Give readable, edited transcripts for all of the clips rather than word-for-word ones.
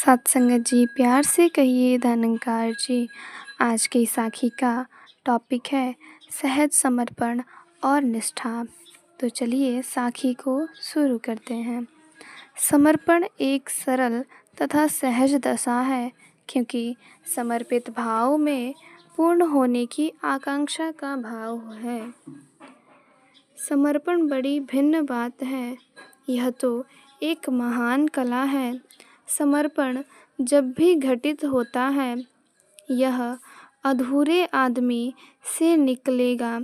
सत्संगत जी, प्यार से कहिए धनंकार जी। आज की साखी का टॉपिक है सहज समर्पण और निष्ठा। तो चलिए साखी को शुरू करते हैं। समर्पण एक सरल तथा सहज दशा है, क्योंकि समर्पित भाव में पूर्ण होने की आकांक्षा का भाव है। समर्पण बड़ी भिन्न बात है, यह तो एक महान कला है। समर्पण जब भी घटित होता है, यह अधूरे आदमी से निकलेगा।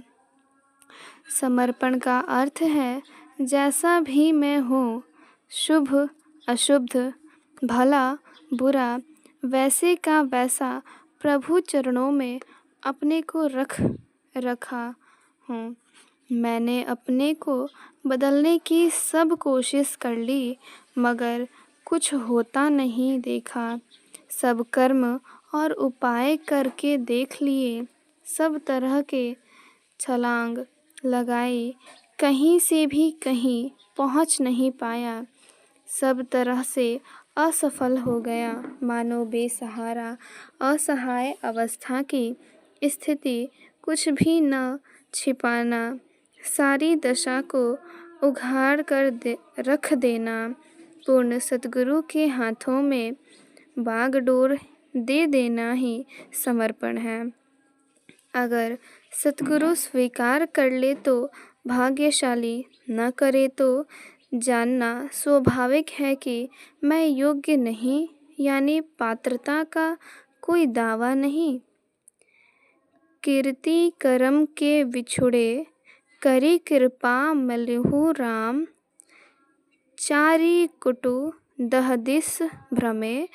समर्पण का अर्थ है जैसा भी मैं हूँ, शुभ अशुभ, भला बुरा, वैसे का वैसा प्रभु चरणों में अपने को रखा हूँ। मैंने अपने को बदलने की सब कोशिश कर ली, मगर कुछ होता नहीं देखा। सब कर्म और उपाय करके देख लिए, सब तरह के छलांग लगाई, कहीं से भी कहीं पहुंच नहीं पाया। सब तरह से असफल हो गया, मानो बेसहारा असहाय अवस्था की स्थिति कुछ भी न छिपाना, सारी दशा को उघाड़ कर रख देना, पूर्ण सद्गुरु के हाथों में बागडोर दे देना ही समर्पण है। अगर सद्गुरु स्वीकार कर ले तो भाग्यशाली, न करे तो जानना स्वाभाविक है कि मैं योग्य नहीं, यानी पात्रता का कोई दावा नहीं। कीर्ति कर्म के विछुड़े, करी कृपा मिलहु राम, चारि कुटु दह दिस भ्रमे,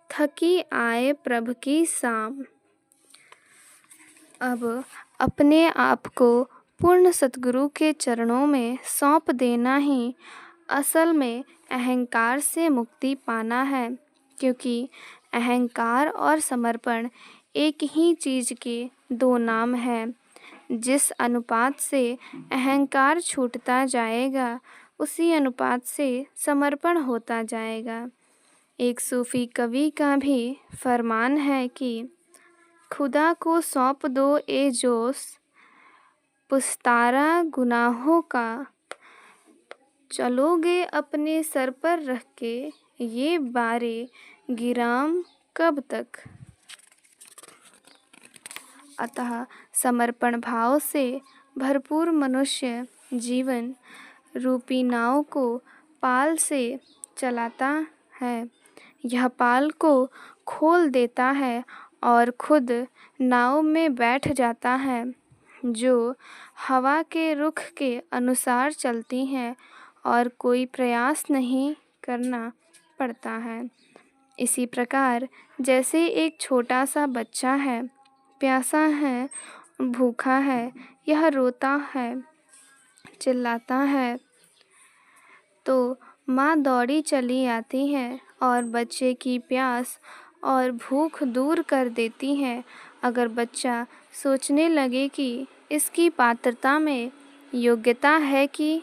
थकी आए प्रभ की साम। अब अपने आप को पूर्ण सद्गुरु के चरणों में सौंप देना ही असल में अहंकार से मुक्ति पाना है, क्योंकि अहंकार और समर्पण एक ही चीज़ के दो नाम हैं। जिस अनुपात से अहंकार छूटता जाएगा, उसी अनुपात से समर्पण होता जाएगा। एक सूफी कवि का भी फरमान है कि खुदा को सौंप दो ए जोश, पुस्तारा गुनाहों का, चलोगे अपने सर पर रख के, ये बारे गिराम कब तक। अतः समर्पण भाव से भरपूर मनुष्य जीवन रूपी नाव को पाल से चलाता है। यह पाल को खोल देता है और खुद नाव में बैठ जाता है, जो हवा के रुख के अनुसार चलती है और कोई प्रयास नहीं करना पड़ता है। इसी प्रकार जैसे एक छोटा सा बच्चा है, प्यासा है, भूखा है, यह रोता है, चिल्लाता है, तो माँ दौड़ी चली आती है और बच्चे की प्यास और भूख दूर कर देती है। अगर बच्चा सोचने लगे कि इसकी पात्रता में योग्यता है कि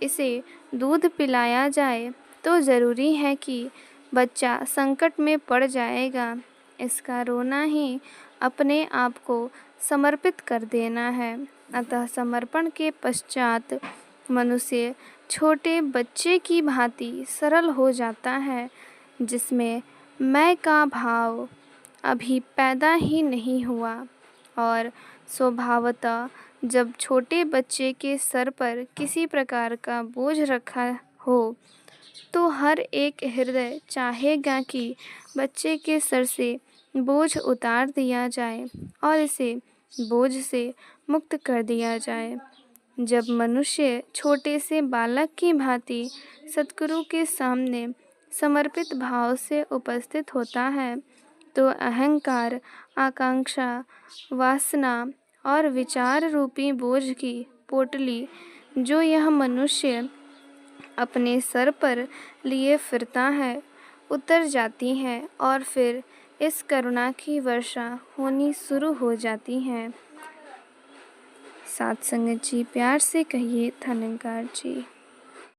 इसे दूध पिलाया जाए, तो ज़रूरी है कि बच्चा संकट में पड़ जाएगा। इसका रोना ही अपने आप को समर्पित कर देना है। अतः समर्पण के पश्चात मनुष्य छोटे बच्चे की भांति सरल हो जाता है, जिसमें मैं का भाव अभी पैदा ही नहीं हुआ, और स्वभावतः जब छोटे बच्चे के सर पर किसी प्रकार का बोझ रखा हो, तो हर एक हृदय चाहेगा कि बच्चे के सर से बोझ उतार दिया जाए और इसे बोझ से मुक्त कर दिया जाए। जब मनुष्य छोटे से बालक की भांति सद्गुरु के सामने समर्पित भाव से उपस्थित होता है, तो अहंकार, आकांक्षा, वासना और विचार रूपी बोझ की पोटली जो यह मनुष्य अपने सर पर लिए फिरता है, उतर जाती है और फिर इस करुणा की वर्षा होनी शुरू हो जाती है। सत्संगत जी, प्यार से कहिए धनंकार जी।